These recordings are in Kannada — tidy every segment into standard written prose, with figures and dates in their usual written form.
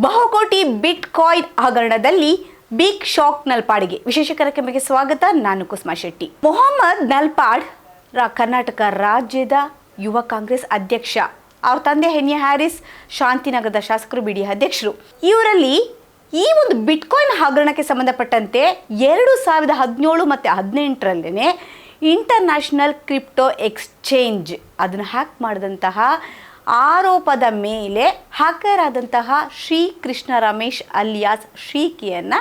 ಬಹುಕೋಟಿ ಬಿಟ್ ಕಾಯಿನ್ ಹಗರಣದಲ್ಲಿ ಬಿಗ್ ಶಾಕ್ ನಲ್ಪಾಡ್ಗೆ ವಿಶೇಷ ಕಾರ್ಯಕ್ರಮಕ್ಕೆ ಸ್ವಾಗತ. ನಾನು ಕುಸುಮಾ ಶೆಟ್ಟಿ. ಮೊಹಮ್ಮದ್ ನಲ್ಪಾಡ್ ಕರ್ನಾಟಕ ರಾಜ್ಯದ ಯುವ ಕಾಂಗ್ರೆಸ್ ಅಧ್ಯಕ್ಷ. ಅವ್ರ ತಂದೆ ಹೆನ್ಯ ಹ್ಯಾರಿಸ್ ಶಾಂತಿನಗರದ ಶಾಸಕರು, ಬಿಡಿ ಅಧ್ಯಕ್ಷರು. ಇವರಲ್ಲಿ ಈ ಒಂದು ಬಿಟ್ಕಾಯಿನ್ ಹಗರಣಕ್ಕೆ ಸಂಬಂಧಪಟ್ಟಂತೆ 2017 ಮತ್ತು 2018 ಇಂಟರ್ನ್ಯಾಷನಲ್ ಕ್ರಿಪ್ಟೋ ಎಕ್ಸ್ಚೇಂಜ್ ಅದನ್ನು ಹ್ಯಾಕ್ ಮಾಡಿದಂತಹ ಆರೋಪದ ಮೇಲೆ ಹ್ಯಾಕರ್ ಆದಂತಹ ಶ್ರೀಕೃಷ್ಣ ರಮೇಶ್ ಅಲಿಯಾಸ್ ಶ್ರೀಕಿಯನ್ನು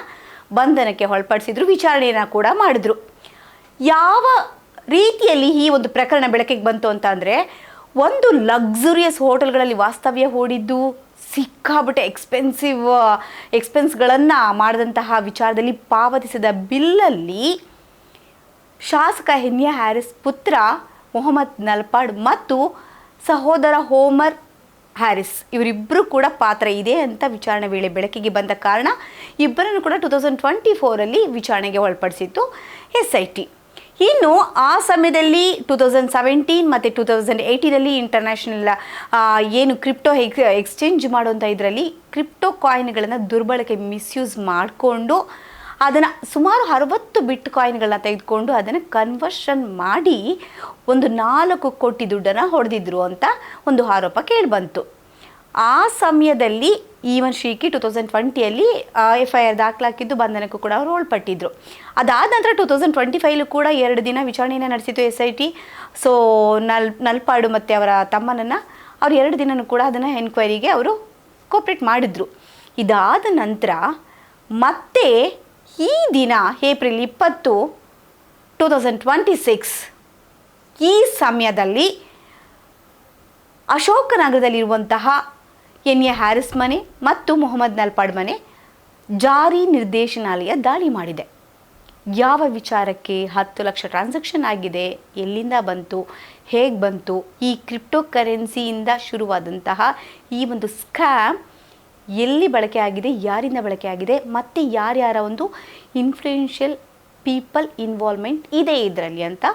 ಬಂಧನಕ್ಕೆ ಒಳಪಡಿಸಿದ್ರು, ವಿಚಾರಣೆಯನ್ನು ಕೂಡ ಮಾಡಿದ್ರು. ಯಾವ ರೀತಿಯಲ್ಲಿ ಈ ಒಂದು ಪ್ರಕರಣ ಬೆಳಕಿಗೆ ಬಂತು ಅಂತ ಅಂದರೆ, ಒಂದು ಲಕ್ಸುರಿಯಸ್ ಹೋಟೆಲ್ಗಳಲ್ಲಿ ವಾಸ್ತವ್ಯ ಹೂಡಿದ್ದು, ಸಿಕ್ಕಾಬಿಟ್ಟೆ ಎಕ್ಸ್ಪೆನ್ಸ್ಗಳನ್ನು ಮಾಡಿದಂತಹ ವಿಚಾರದಲ್ಲಿ ಪಾವತಿಸಿದ ಬಿಲ್ಲಲ್ಲಿ ಶಾಸಕ ಹೆನ್ಯ ಹ್ಯಾರಿಸ್ ಪುತ್ರ ಮೊಹಮ್ಮದ್ ನಲ್ಪಾಡ್ ಮತ್ತು ಸಹೋದರ ಹೋಮರ್ ಹ್ಯಾರಿಸ್ ಇವರಿಬ್ಬರು ಕೂಡ ಪಾತ್ರ ಇದೆ ಅಂತ ವಿಚಾರಣೆ ವೇಳೆ ಬೆಳಕಿಗೆ ಬಂದ ಕಾರಣ ಇಬ್ಬರನ್ನು ಕೂಡ 2024 ವಿಚಾರಣೆಗೆ ಒಳಪಡಿಸಿತ್ತು SIT. ಇನ್ನು ಆ ಸಮಯದಲ್ಲಿ 2017 ಮತ್ತು 2018 ಇಂಟರ್ನ್ಯಾಷನಲ್ ಏನು ಕ್ರಿಪ್ಟೋ ಎಕ್ಸ್ಚೇಂಜ್ ಮಾಡುವಂಥ ಇದರಲ್ಲಿ ಕ್ರಿಪ್ಟೋ ಕಾಯಿನ್ಗಳನ್ನು ದುರ್ಬಳಕೆ ಮಿಸ್ಯೂಸ್ ಮಾಡಿಕೊಂಡು ಅದನ್ನು ಸುಮಾರು 60 ಬಿಟ್ ಕಾಯಿನ್ಗಳನ್ನ ತೆಗೆದುಕೊಂಡು ಅದನ್ನು ಕನ್ವರ್ಷನ್ ಮಾಡಿ ಒಂದು 4 ಕೋಟಿ ದುಡ್ಡನ್ನು ಹೊಡೆದಿದ್ರು ಅಂತ ಒಂದು ಆರೋಪ ಕೇಳಿಬಂತು. ಆ ಸಮಯದಲ್ಲಿ ಈವನ್ ಶ್ರೀಕಿ 2020 FIR ದಾಖಲಾಕಿದ್ದು, ಬಂಧನಕ್ಕೂ ಕೂಡ ಅವರು ಒಳಪಟ್ಟಿದ್ರು. ಅದಾದ ನಂತರ 2025 ಕೂಡ 2 ದಿನ ವಿಚಾರಣೆಯನ್ನು ನಡೆಸಿತು SIT. ಸೊ ನಲ್ಪಾಡು ಮತ್ತು ಅವರ ತಮ್ಮನನ್ನು ಅವ್ರು 2 ದಿನನೂ ಕೂಡ ಅದನ್ನು ಎನ್ಕ್ವೈರಿಗೆ ಅವರು ಕೋಪ್ರೇಟ್ ಮಾಡಿದ್ರು. ಇದಾದ ನಂತರ ಮತ್ತೆ ಈ ದಿನ ಏಪ್ರಿಲ್ 20, 2026 ಈ ಸಮಯದಲ್ಲಿ ಅಶೋಕನಗರದಲ್ಲಿರುವಂತಹ ಹೆನ್ಯ ಹ್ಯಾರಿಸ್ ಮನೆ ಮತ್ತು ಮೊಹಮ್ಮದ್ ನಲ್ಪಾಡ್ ಮನೆ ಜಾರಿ ನಿರ್ದೇಶನಾಲಯ ದಾಳಿ ಮಾಡಿದೆ. ಯಾವ ವಿಚಾರಕ್ಕೆ? 10 ಲಕ್ಷ ಟ್ರಾನ್ಸಾಕ್ಷನ್ ಆಗಿದೆ, ಎಲ್ಲಿಂದ ಬಂತು, ಹೇಗೆ ಬಂತು, ಈ ಕ್ರಿಪ್ಟೋ ಕರೆನ್ಸಿಯಿಂದ ಶುರುವಾದಂತಹ ಈ ಒಂದು ಸ್ಕ್ಯಾಮ್ ಎಲ್ಲಿ ಬಳಕೆ ಆಗಿದೆ, ಯಾರಿಂದ ಬಳಕೆ ಆಗಿದೆ, ಮತ್ತು ಯಾರ್ಯಾರ ಒಂದು ಇನ್ಫ್ಲೂಯೆನ್ಷಿಯಲ್ ಪೀಪಲ್ ಇನ್ವಾಲ್ವ್ಮೆಂಟ್ ಇದೆ ಇದರಲ್ಲಿ ಅಂತ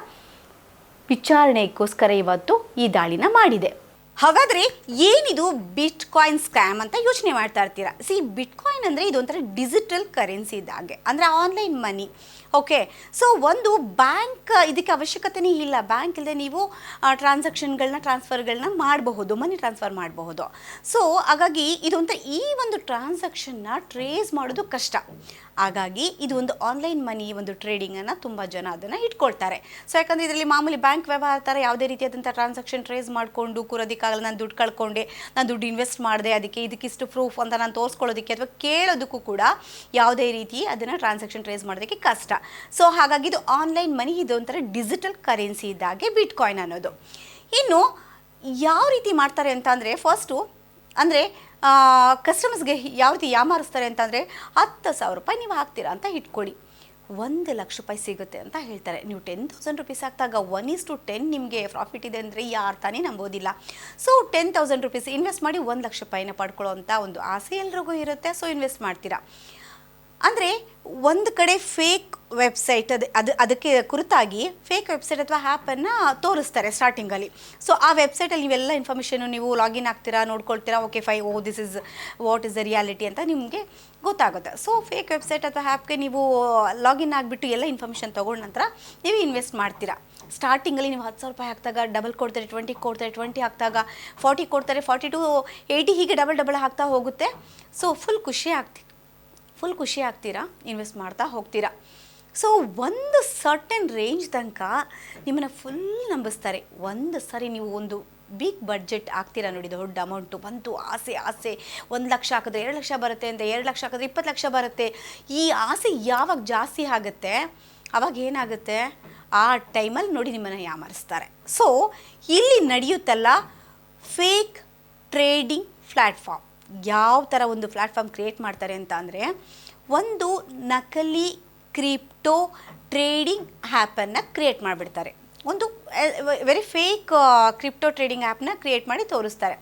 ವಿಚಾರಣೆಗೋಸ್ಕರ ಇವತ್ತು ಈ ದಾಳಿನ ಮಾಡಿದೆ. ಹಾಗಾದರೆ ಏನಿದು ಬಿಟ್ ಕಾಯಿನ್ ಸ್ಕ್ಯಾಮ್ ಅಂತ ಯೋಚನೆ ಮಾಡ್ತಾ ಇರ್ತೀರಾ. ಬಿಟ್ ಕಾಯಿನ್ ಅಂದರೆ ಇದೊಂಥರ ಡಿಜಿಟಲ್ ಕರೆನ್ಸಿ ಇದ್ದಾಗೆ, ಅಂದರೆ ಆನ್ಲೈನ್ ಮನಿ. ಓಕೆ, ಸೊ ಒಂದು ಬ್ಯಾಂಕ್ ಇದಕ್ಕೆ ಅವಶ್ಯಕತೆನೇ ಇಲ್ಲ. ಬ್ಯಾಂಕ್ ಇಲ್ಲದೆ ನೀವು ಟ್ರಾನ್ಸ್ಫರ್ಗಳನ್ನ ಮಾಡಬಹುದು, ಮನಿ ಟ್ರಾನ್ಸ್ಫರ್ ಮಾಡಬಹುದು. ಸೊ ಹಾಗಾಗಿ ಇದೊಂಥರ ಈ ಒಂದು ಟ್ರಾನ್ಸಾಕ್ಷನ್ನ ಟ್ರೇಸ್ ಮಾಡೋದು ಕಷ್ಟ. ಹಾಗಾಗಿ ಇದು ಒಂದು ಆನ್ಲೈನ್ ಮನಿ ಒಂದು ಟ್ರೇಡಿಂಗನ್ನು ತುಂಬ ಜನ ಅದನ್ನು ಇಟ್ಕೊಳ್ತಾರೆ. ಸೊ ಯಾಕಂದರೆ ಇದರಲ್ಲಿ ಮಾಮೂಲಿ ಬ್ಯಾಂಕ್ ವ್ಯವಹಾರ ಥರ ಯಾವುದೇ ರೀತಿಯಾದಂಥ ಟ್ರಾನ್ಸಾಕ್ಷನ್ ಟ್ರೇಸ್ ಮಾಡಿಕೊಂಡು ಕೂರೋದಕ್ಕಾಗಲ್ಲ. ನಾನು ದುಡ್ಡು ಕಳ್ಕೊಂಡೆ, ನಾನು ದುಡ್ಡು ಇನ್ವೆಸ್ಟ್ ಮಾಡಿದೆ, ಇದಕ್ಕಿಷ್ಟು ಪ್ರೂಫ್ ಅಂತ ನಾನು ತೋರಿಸ್ಕೊಳ್ಳೋದಕ್ಕೆ ಅಥವಾ ಕೇಳೋದಕ್ಕೂ ಕೂಡ ಯಾವುದೇ ರೀತಿ ಅದನ್ನು ಟ್ರಾನ್ಸಾಕ್ಷನ್ ಟ್ರೇಸ್ ಮಾಡೋದಕ್ಕೆ ಕಷ್ಟ. ಸೊ ಹಾಗಾಗಿ ಇದು ಆನ್ಲೈನ್ ಮನಿ, ಇದೊಂಥರ ಡಿಜಿಟಲ್ ಕರೆನ್ಸಿ ಇದ್ದಾಗೆ ಬಿಟ್ ಕಾಯಿನ್ ಅನ್ನೋದು. ಇನ್ನು ಯಾವ ರೀತಿ ಮಾಡ್ತಾರೆ ಅಂತ ಅಂದರೆ, ಫಸ್ಟು ಅಂದರೆ ಕಸ್ಟಮರ್ಸ್ಗೆ ಯಾವ ರೀತಿ ಯಾಮಾರಿಸ್ತಾರೆ ಅಂತಂದರೆ, 10,000 ರೂಪಾಯಿ ನೀವು ಹಾಕ್ತೀರಾ ಅಂತ ಇಟ್ಕೊಳ್ಳಿ, 1 ಲಕ್ಷ ರೂಪಾಯಿ ಸಿಗುತ್ತೆ ಅಂತ ಹೇಳ್ತಾರೆ. ನೀವು 10,000 ರುಪೀಸ್ ಹಾಕಿದಾಗ 1:10 ನಿಮಗೆ ಪ್ರಾಫಿಟ್ ಇದೆ ಅಂದರೆ ಯಾರು ತಾನೇ ನಂಬೋದಿಲ್ಲ. ಸೊ 10,000 ರುಪೀಸ್ ಇನ್ವೆಸ್ಟ್ ಮಾಡಿ 1 ಲಕ್ಷ ರೂಪಾಯಿನ ಪಡ್ಕೊಳ್ಳೋ ಅಂಥ ಒಂದು ಆಸೆ ಎಲ್ರಿಗೂ ಇರುತ್ತೆ. ಸೊ ಇನ್ವೆಸ್ಟ್ ಮಾಡ್ತೀರಾ. ಅಂದರೆ ಒಂದು ಕಡೆ ಫೇಕ್ ವೆಬ್ಸೈಟ್ ಅದಕ್ಕೆ ಕುರಿತಾಗಿ ಫೇಕ್ ವೆಬ್ಸೈಟ್ ಅಥವಾ ಆ್ಯಪನ್ನು ತೋರಿಸ್ತಾರೆ ಸ್ಟಾರ್ಟಿಂಗಲ್ಲಿ. ಸೊ ಆ ವೆಬ್ಸೈಟಲ್ಲಿ ನೀವೆಲ್ಲ ಇನ್ಫಾರ್ಮೇಷನ್ನು ನೀವು ಲಾಗಿನ್ ಆಗ್ತೀರಾ, ನೋಡ್ಕೊಳ್ತೀರಾ. Okay this is what is the reality ಅಂತ ನಿಮಗೆ ಗೊತ್ತಾಗುತ್ತೆ. ಸೊ ಫೇಕ್ ವೆಬ್ಸೈಟ್ ಅಥವಾ ಆ್ಯಪ್ಗೆ ನೀವು ಲಾಗಿನ್ ಆಗಿಬಿಟ್ಟು ಎಲ್ಲ ಇನ್ಫಾರ್ಮೇಷನ್ ತೊಗೊಂಡ ನಂತರ ನೀವು ಇನ್ವೆಸ್ಟ್ ಮಾಡ್ತೀರಾ. ಸ್ಟಾರ್ಟಿಂಗಲ್ಲಿ ನೀವು 10,000 ರೂಪಾಯಿ ಹಾಕಿದಾಗ ಡಬಲ್ ಕೊಡ್ತಾರೆ, 20 ಕೊಡ್ತಾರೆ, 20 ಹಾಕಿದಾಗ 40 ಕೊಡ್ತಾರೆ, 40 to 80 ಹೀಗೆ ಡಬಲ್ ಆಗ್ತಾ ಹೋಗುತ್ತೆ. ಸೊ ಫುಲ್ ಖುಷಿ ಆಗ್ತೀರಾ, ಇನ್ವೆಸ್ಟ್ ಮಾಡ್ತಾ ಹೋಗ್ತೀರಾ. ಸೊ ಒಂದು ಸರ್ಟನ್ ರೇಂಜ್ ತನಕ ನಿಮ್ಮನ್ನು ಫುಲ್ ನಂಬಿಸ್ತಾರೆ. ಒಂದು ಸರಿ ನೀವು ಒಂದು ಬಿಗ್ ಬಡ್ಜೆಟ್ ಆಗ್ತೀರಾ ನೋಡಿ, ದೊಡ್ಡ ಅಮೌಂಟು ಬಂತು, ಆಸೆ 1 ಲಕ್ಷ ಹಾಕಿದ್ರೆ 2 ಲಕ್ಷ ಬರುತ್ತೆ ಅಂತ, 2 ಲಕ್ಷ ಹಾಕಿದ್ರೆ 20 ಲಕ್ಷ ಬರುತ್ತೆ. ಈ ಆಸೆ ಯಾವಾಗ ಜಾಸ್ತಿ ಆಗುತ್ತೆ ಆವಾಗ ಏನಾಗುತ್ತೆ, ಆ ಟೈಮಲ್ಲಿ ನೋಡಿ ನಿಮ್ಮನ್ನು ಯಾಮಾರಿಸ್ತಾರೆ. ಸೊ ಇಲ್ಲಿ ನಡೆಯುತ್ತಲ್ಲ ಫೇಕ್ ಟ್ರೇಡಿಂಗ್ ಪ್ಲ್ಯಾಟ್ಫಾರ್ಮ್. ಯಾವ ಥರ ಒಂದು ಪ್ಲ್ಯಾಟ್ಫಾರ್ಮ್ ಕ್ರಿಯೇಟ್ ಮಾಡ್ತಾರೆ ಅಂತ ಅಂದರೆ, ಒಂದು ನಕಲಿ ಕ್ರಿಪ್ಟೋ ಟ್ರೇಡಿಂಗ್ ಆ್ಯಪನ್ನು ಕ್ರಿಯೇಟ್ ಮಾಡಿಬಿಡ್ತಾರೆ. ಒಂದು ವೆರಿ ಫೇಕ್ ಕ್ರಿಪ್ಟೋ ಟ್ರೇಡಿಂಗ್ ಆ್ಯಪ್ನ ಕ್ರಿಯೇಟ್ ಮಾಡಿ ತೋರಿಸ್ತಾರೆ.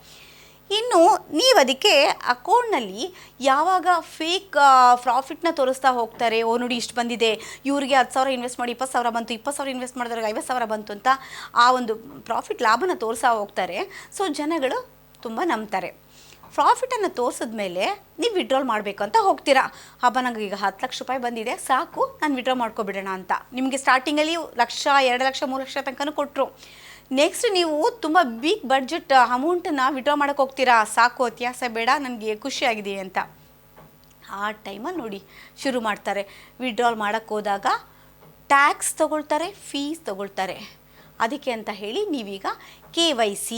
ಇನ್ನು ನೀವು ಅದಕ್ಕೆ ಅಕೌಂಟ್ನಲ್ಲಿ ಯಾವಾಗ ಫೇಕ್ ಪ್ರಾಫಿಟ್ನ ತೋರಿಸ್ತಾ ಹೋಗ್ತಾರೆ, ನೋಡಿ ಇಷ್ಟು ಬಂದಿದೆ, ಇವರಿಗೆ 10,000 ಇನ್ವೆಸ್ಟ್ ಮಾಡಿ 20,000 ಬಂತು, 20,000 ಇನ್ವೆಸ್ಟ್ ಮಾಡಿದವ್ರಿಗೆ 50,000 ಬಂತು ಅಂತ ಆ ಒಂದು ಪ್ರಾಫಿಟ್ ಲಾಭನ ತೋರಿಸ್ತಾ ಹೋಗ್ತಾರೆ. ಸೊ ಜನಗಳು ತುಂಬ ನಂಬ್ತಾರೆ. ಪ್ರಾಫಿಟನ್ನು ತೋರಿಸಿದ್ಮೇಲೆ ನೀವು ವಿಡ್ರಾಲ್ ಮಾಡಬೇಕು ಅಂತ ಹೋಗ್ತೀರಾ. ಹಬ್ಬ ನನಗೆ ಈಗ 10 ಲಕ್ಷ ರೂಪಾಯಿ ಬಂದಿದೆ, ಸಾಕು ನಾನು ವಿಡ್ರಾ ಮಾಡ್ಕೊಬಿಡೋಣ ಅಂತ. ನಿಮಗೆ ಸ್ಟಾರ್ಟಿಂಗಲ್ಲಿ 1 ಲಕ್ಷ, 2 ಲಕ್ಷ, 3 ಲಕ್ಷ ತನಕನೂ ಕೊಟ್ಟರು. ನೆಕ್ಸ್ಟ್ ನೀವು ತುಂಬ ಬಿಗ್ ಬಡ್ಜೆಟ್ ಅಮೌಂಟನ್ನು ವಿಡ್ರಾ ಮಾಡೋಕ್ಕೆ ಹೋಗ್ತೀರಾ, ಸಾಕು ವ್ಯತ್ಯಾಸ ಬೇಡ, ನನಗೆ ಖುಷಿಯಾಗಿದೆ ಅಂತ. ಆ ಟೈಮಲ್ಲಿ ನೋಡಿ ಶುರು ಮಾಡ್ತಾರೆ. ವಿಡ್ರಾಲ್ ಮಾಡೋಕ್ಕೆ ಹೋದಾಗ ಟ್ಯಾಕ್ಸ್ ತೊಗೊಳ್ತಾರೆ, ಫೀಸ್ ತೊಗೊಳ್ತಾರೆ. ಅದಕ್ಕೆ ಅಂತ ಹೇಳಿ ನೀವೀಗ KYC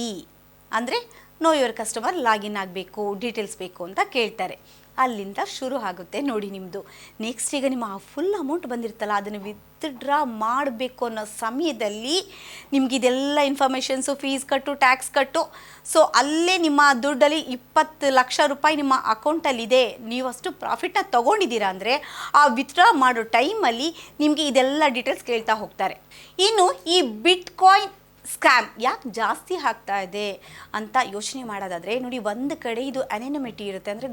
ಅಂದರೆ ನೋ ಯುವರ್ ಕಸ್ಟಮರ್ ಲಾಗಿನ್ ಆಗಬೇಕು, ಡೀಟೇಲ್ಸ್ ಬೇಕು ಅಂತ ಕೇಳ್ತಾರೆ. ಅಲ್ಲಿಂದ ಶುರು ಆಗುತ್ತೆ ನೋಡಿ ನಿಮ್ಮದು. ನೆಕ್ಸ್ಟ್ ಈಗ ನಿಮ್ಮ ಫುಲ್ ಅಮೌಂಟ್ ಬಂದಿರ್ತಲ್ಲ, ಅದನ್ನು ವಿತ್ಡ್ರಾ ಮಾಡಬೇಕು ಅನ್ನೋ ಸಮಯದಲ್ಲಿ ನಿಮಗಿದೆಲ್ಲ ಇನ್ಫಾರ್ಮೇಷನ್ಸು, ಫೀಸ್ ಕಟ್ಟು, ಟ್ಯಾಕ್ಸ್ ಕಟ್ಟು. ಸೊ ಅಲ್ಲೇ ನಿಮ್ಮ ದುಡ್ಡಲ್ಲಿ 20 ಲಕ್ಷ ರೂಪಾಯಿ ನಿಮ್ಮ ಅಕೌಂಟಲ್ಲಿದೆ, ನೀವು ಅಷ್ಟು ಪ್ರಾಫಿಟ್ನ ತೊಗೊಂಡಿದ್ದೀರಾ ಅಂದರೆ ಆ ವಿತ್ಡ್ರಾ ಮಾಡೋ ಟೈಮಲ್ಲಿ ನಿಮಗೆ ಇದೆಲ್ಲ ಡೀಟೇಲ್ಸ್ ಕೇಳ್ತಾ ಹೋಗ್ತಾರೆ. ಇನ್ನು ಈ ಬಿಟ್ಕಾಯಿನ್ ಸ್ಕ್ಯಾಮ್ ಯಾಕೆ ಜಾಸ್ತಿ ಆಗ್ತಾ ಇದೆ ಅಂತ ಯೋಚನೆ ಮಾಡೋದಾದರೆ ನೋಡಿ, ಒಂದು ಕಡೆ ಇದು ಅನೋನಿಮಿಟಿ ಇರುತ್ತೆ, ಅಂದರೆ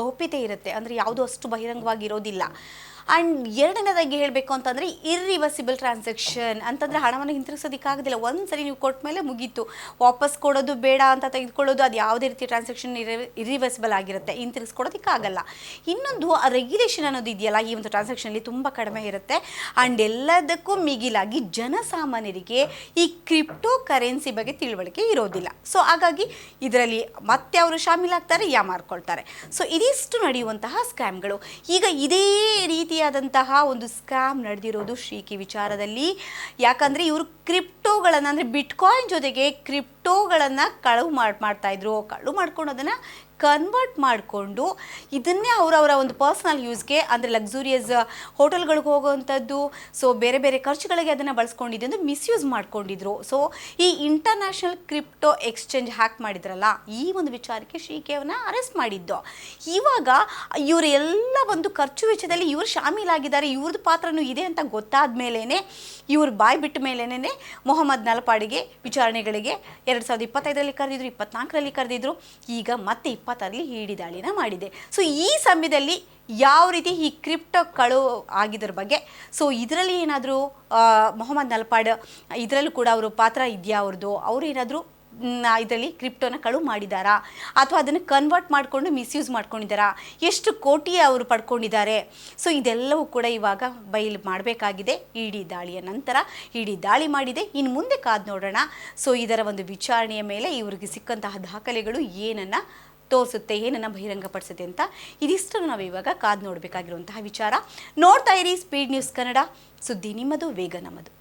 ಗೌಪ್ಯತೆ ಇರುತ್ತೆ, ಅಂದರೆ ಯಾವುದೂ ಅಷ್ಟು ಬಹಿರಂಗವಾಗಿರೋದಿಲ್ಲ. ಆ್ಯಂಡ್ ಎರಡನೇದಾಗಿ ಹೇಳಬೇಕು ಅಂತಂದರೆ ಇರ್ರಿವರ್ಸಿಬಲ್ ಟ್ರಾನ್ಸಾಕ್ಷನ್ ಅಂತಂದರೆ ಹಣವನ್ನು ಹಿಂತಿರುಗಿಸೋದಕ್ಕಾಗೋದಿಲ್ಲ. ಒಂದು ಸರಿ ನೀವು ಕೊಟ್ಟ ಮೇಲೆ ಮುಗೀತು, ವಾಪಸ್ ಕೊಡೋದು ಬೇಡ ಅಂತ ತೆಗೆದುಕೊಳ್ಳೋದು, ಅದು ಯಾವುದೇ ರೀತಿ ಟ್ರಾನ್ಸಾಕ್ಷನ್ ಇರ್ರಿವರ್ಸಿಬಲ್ ಆಗಿರುತ್ತೆ, ಹಿಂತಿರುಗಿಸ್ಕೊಡೋದಕ್ಕಾಗಲ್ಲ. ಇನ್ನೊಂದು ಆ ರೆಗ್ಯುಲೇಷನ್ ಅನ್ನೋದು ಇದೆಯಲ್ಲ, ಈ ಒಂದು ಟ್ರಾನ್ಸಾಕ್ಷನಲ್ಲಿ ತುಂಬ ಕಡಿಮೆ ಇರುತ್ತೆ. ಆ್ಯಂಡ್ ಎಲ್ಲದಕ್ಕೂ ಮಿಗಿಲಾಗಿ ಜನಸಾಮಾನ್ಯರಿಗೆ ಈ ಕ್ರಿಪ್ಟೋ ಕರೆನ್ಸಿ ಬಗ್ಗೆ ತಿಳುವಳಿಕೆ ಇರೋದಿಲ್ಲ. ಸೊ ಹಾಗಾಗಿ ಇದರಲ್ಲಿ ಮತ್ತೆ ಅವರು ಶಾಮೀಲಾಗ್ತಾರೆ, ಯಾಮಾರ್ಕೊಳ್ತಾರೆ. ಸೊ ಇದಿಷ್ಟು ನಡೆಯುವಂತಹ ಸ್ಕ್ಯಾಮ್ಗಳು. ಈಗ ಇದೇ ರೀತಿಯಾದಂತಹ ಒಂದು ಸ್ಕ್ಯಾಮ್ ನಡೆದಿರೋದು ಶ್ರೀಕಿ ವಿಚಾರದಲ್ಲಿ. ಯಾಕಂದರೆ ಇವರು ಕ್ರಿಪ್ಟೋಗಳನ್ನು, ಅಂದರೆ ಬಿಟ್ಕಾಯಿನ್ ಜೊತೆಗೆ ಕ್ರಿಪ್ಟೋಗಳನ್ನು ಕಳವು ಮಾಡ್ತಾಯಿದ್ರು. ಕಳವು ಮಾಡ್ಕೊಂಡು ಅದನ್ನು ಕನ್ವರ್ಟ್ ಮಾಡಿಕೊಂಡು ಇದನ್ನೇ ಅವರವರ ಒಂದು ಪರ್ಸ್ನಲ್ ಯೂಸ್ಗೆ, ಅಂದರೆ ಲಕ್ಸುರಿಯಸ್ ಹೋಟೆಲ್ಗಳಿಗೆ ಹೋಗುವಂಥದ್ದು, ಸೊ ಬೇರೆ ಬೇರೆ ಖರ್ಚುಗಳಿಗೆ ಅದನ್ನು ಬಳಸ್ಕೊಂಡಿದ್ದು ಒಂದು ಮಿಸ್ಯೂಸ್ ಮಾಡ್ಕೊಂಡಿದ್ರು. ಸೊ ಈ ಇಂಟರ್ನ್ಯಾಷನಲ್ ಕ್ರಿಪ್ಟೋ ಎಕ್ಸ್ಚೇಂಜ್ ಹ್ಯಾಕ್ ಮಾಡಿದ್ರಲ್ಲ, ಈ ಒಂದು ವಿಚಾರಕ್ಕೆ ಶ್ರೀಕಿಯವನ್ನ ಅರೆಸ್ಟ್ ಮಾಡಿದ್ದು. ಇವಾಗ ಇವರೆಲ್ಲ ಒಂದು ಖರ್ಚು ವೆಚ್ಚದಲ್ಲಿ ಇವರು ಶಾಮೀಲಾಗಿದ್ದಾರೆ, ಇವ್ರದ್ದು ಪಾತ್ರನೂ ಇದೆ ಅಂತ ಗೊತ್ತಾದ ಮೇಲೇ, ಇವರು ಬಾಯಿ ಬಿಟ್ಟ ಮೇಲೇ ಮೊಹಮ್ಮದ್ ನಲಪಾಡಿಗೆ ವಿಚಾರಣೆಗಳಿಗೆ 2025ರಲ್ಲಿ ಕರೆದಿದ್ರು, 24ರಲ್ಲಿ ಕರೆದಿದ್ರು, ಈಗ ಮತ್ತೆ 20ರಲ್ಲಿ ಇಡಿ ದಾಳಿನ ಮಾಡಿದೆ. ಸೊ ಈ ಸಮಯದಲ್ಲಿ ಯಾವ ರೀತಿ ಈ ಕ್ರಿಪ್ಟೋ ಕಳವು ಆಗಿದ್ರ ಬಗ್ಗೆ, ಸೊ ಇದರಲ್ಲಿ ಏನಾದರೂ ಮೊಹಮ್ಮದ್ ನಲಪಾಡ್ ಇದರಲ್ಲೂ ಕೂಡ ಅವರು ಪಾತ್ರ ಇದೆಯಾ ಅವ್ರದ್ದು, ಅವರು ಏನಾದರೂ ಇದರಲ್ಲಿ ಕ್ರಿಪ್ಟೋನ ಕಳವು ಮಾಡಿದ್ದಾರಾ, ಅಥವಾ ಅದನ್ನು ಕನ್ವರ್ಟ್ ಮಾಡಿಕೊಂಡು ಮಿಸ್ಯೂಸ್ ಮಾಡ್ಕೊಂಡಿದ್ದಾರಾ, ಎಷ್ಟು ಕೋಟಿ ಅವರು ಪಡ್ಕೊಂಡಿದ್ದಾರೆ, ಸೊ ಇದೆಲ್ಲವೂ ಕೂಡ ಇವಾಗ ಬಯಲು ಮಾಡಬೇಕಾಗಿದೆ. ಇಡಿ ದಾಳಿಯ ನಂತರ ಇಡಿ ದಾಳಿ ಮಾಡಿದೆ, ಇನ್ನು ಮುಂದೆ ಕಾದು ನೋಡೋಣ. ಸೊ ಇದರ ಒಂದು ವಿಚಾರಣೆಯ ಮೇಲೆ ಇವರಿಗೆ ಸಿಕ್ಕಂತಹ ದಾಖಲೆಗಳು ಏನನ್ನು ತೋರಿಸುತ್ತೆ, ಏನನ್ನು ಬಹಿರಂಗಪಡಿಸುತ್ತೆ ಅಂತ ಇದಿಷ್ಟನ್ನು ನಾವು ಇವಾಗ ಕಾದು ನೋಡಬೇಕಾಗಿರುವಂತಹ ವಿಚಾರ. ನೋಡ್ತಾ ಇರಿ ಸ್ಪೀಡ್ ನ್ಯೂಸ್ ಕನ್ನಡ, ಸುದ್ದಿ ನಿಮ್ಮದು, ವೇಗ ನಮ್ಮದು.